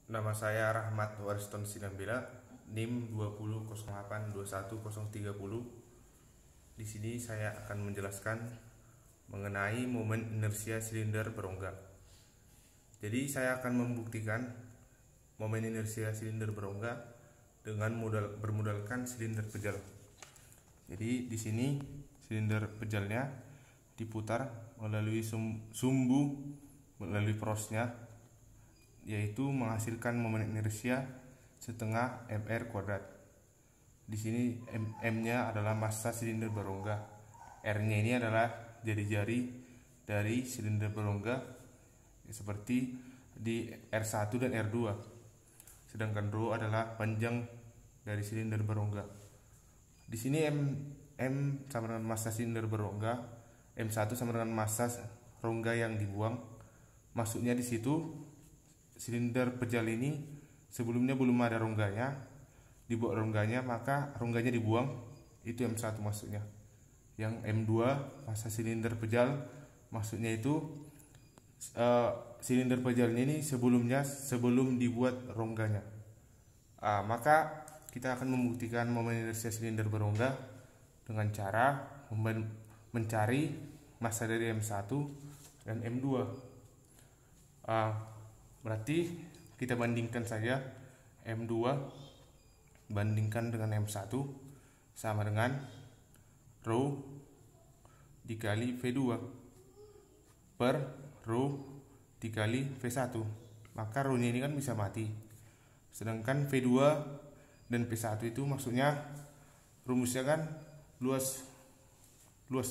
Nama saya Rahmat Wariston Sinambela, NIM 20082130. Di sini saya akan menjelaskan mengenai momen inersia silinder berongga. Jadi saya akan membuktikan momen inersia silinder berongga dengan bermodalkan silinder pejal. Jadi di sini silinder pejalnya diputar melalui sumbu melalui prosnya, yaitu menghasilkan momen inersia setengah mr kuadrat. Di sini m-nya adalah massa silinder berongga, r-nya ini adalah jari-jari dari silinder berongga seperti di R1 dan R2. Sedangkan ρ adalah panjang dari silinder berongga. Di sini m sama dengan massa silinder berongga, m1 sama dengan massa rongga yang dibuang. Maksudnya di situ silinder pejal ini sebelumnya belum ada rongganya, dibuat rongganya, maka rongganya dibuang, itu M1 maksudnya. Yang M2 massa silinder pejal, maksudnya itu silinder pejalnya ini sebelum dibuat rongganya. Maka kita akan membuktikan momen inersia silinder berongga dengan cara mencari massa dari M1 dan M2. Berarti kita bandingkan saja M2 bandingkan dengan M1 sama dengan ρ dikali V2 per ρ dikali V1. Maka ρ nya ini kan bisa mati. Sedangkan V2 dan V1 itu maksudnya rumusnya kan luas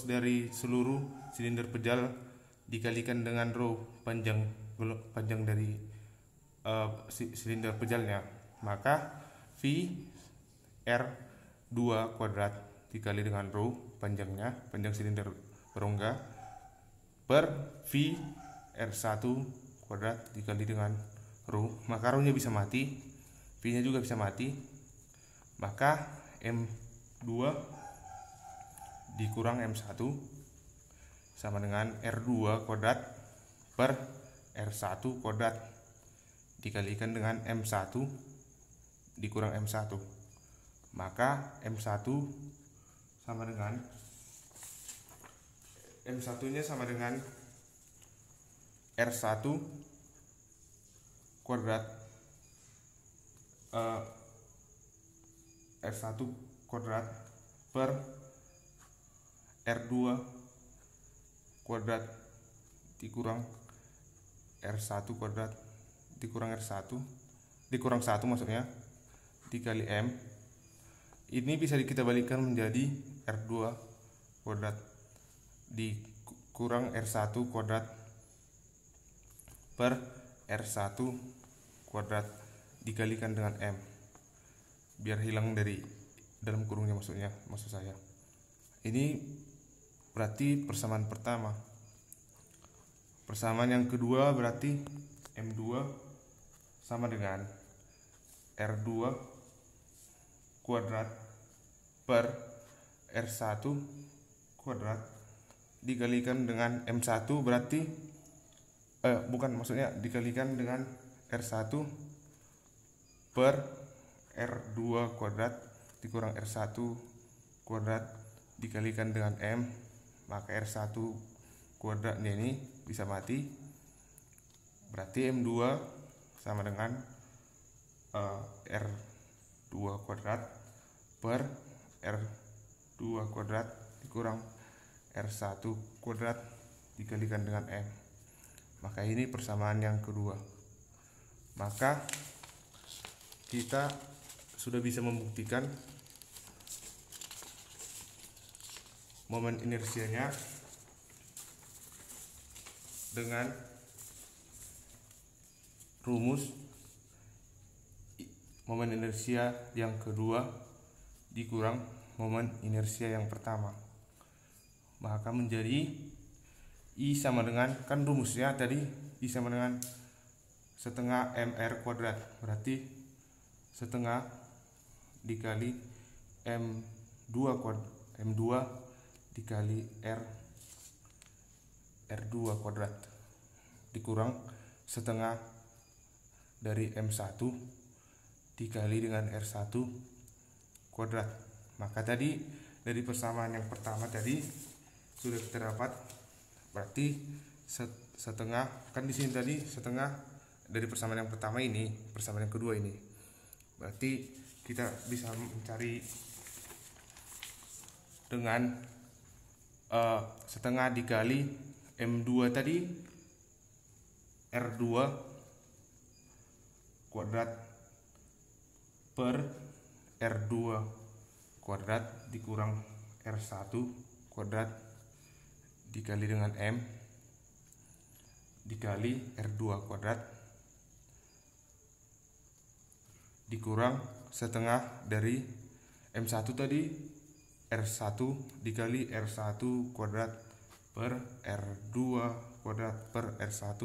dari seluruh silinder pejal dikalikan dengan ρ panjang dari silinder pejalnya. Maka V R2 kuadrat dikali dengan ρ panjang silinder berongga per V R1 kuadrat dikali dengan ρ, maka ρ nya bisa mati, V nya juga bisa mati. Maka M2 dikurang M1 sama dengan R2 kuadrat per R1 kuadrat dikalikan dengan M1 dikurang M1. Maka M1 sama dengan M1 nya sama dengan R1 kuadrat R1 kuadrat per R2 kuadrat dikurang R1 kuadrat dikurang R1 dikurang 1 maksudnya dikali M. Ini bisa kita balikkan menjadi R2 kuadrat dikurang R1 kuadrat per R1 kuadrat dikalikan dengan M, biar hilang dari dalam kurungnya maksud saya. Ini berarti persamaan pertama. Persamaan yang kedua berarti M2 sama dengan R2 kuadrat per R1 kuadrat dikalikan dengan M1 berarti dikalikan dengan R1 per R2 kuadrat dikurang R1 kuadrat dikalikan dengan M, maka R1 kuadratnya ini bisa mati. Berarti M2 sama dengan R2 kuadrat per R2 kuadrat dikurang R1 kuadrat dikalikan dengan M. Maka ini persamaan yang kedua. Maka kita sudah bisa membuktikan momen inersianya dengan rumus momen inersia yang kedua dikurang momen inersia yang pertama. Maka menjadi I sama dengan, kan rumusnya tadi I sama dengan setengah mr kuadrat, berarti setengah dikali M2 dikali R2 kuadrat dikurang setengah dari M1 dikali dengan R1 kuadrat. Maka tadi dari persamaan yang pertama tadi sudah kita dapat, berarti setengah, kan di sini tadi setengah dari persamaan yang pertama ini, persamaan yang kedua ini. Berarti kita bisa mencari dengan setengah dikali M2 tadi R2 kuadrat per R2 kuadrat dikurang R1 kuadrat dikali dengan M dikali R2 kuadrat dikurang setengah dari M1 tadi R1 dikali R1 kuadrat per R2 kuadrat per R1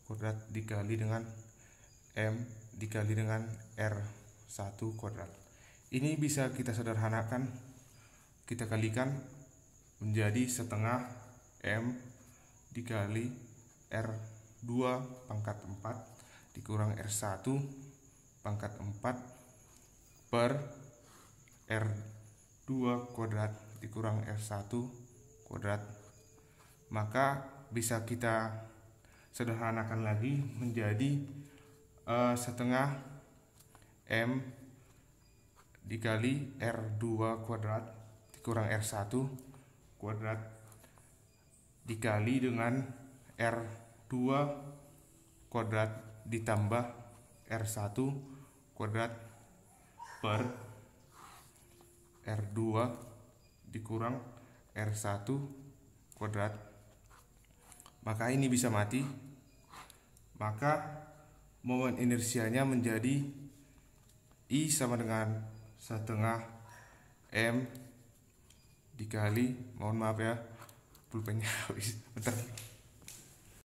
kuadrat dikali dengan M dikali dengan R1 kuadrat. Ini bisa kita sederhanakan, kita kalikan menjadi setengah M dikali R2 pangkat 4 dikurang R1 pangkat 4 per R2 kuadrat dikurang R1 kuadrat. Maka bisa kita sederhanakan lagi menjadi setengah M dikali R2 kuadrat dikurang R1 kuadrat dikali dengan R2 kuadrat ditambah R1 kuadrat per R2 dikurang R1 kuadrat. Maka ini bisa mati. Maka momen inersianya menjadi I sama dengan setengah M dikali, mohon maaf ya, pulpennya habis bentar.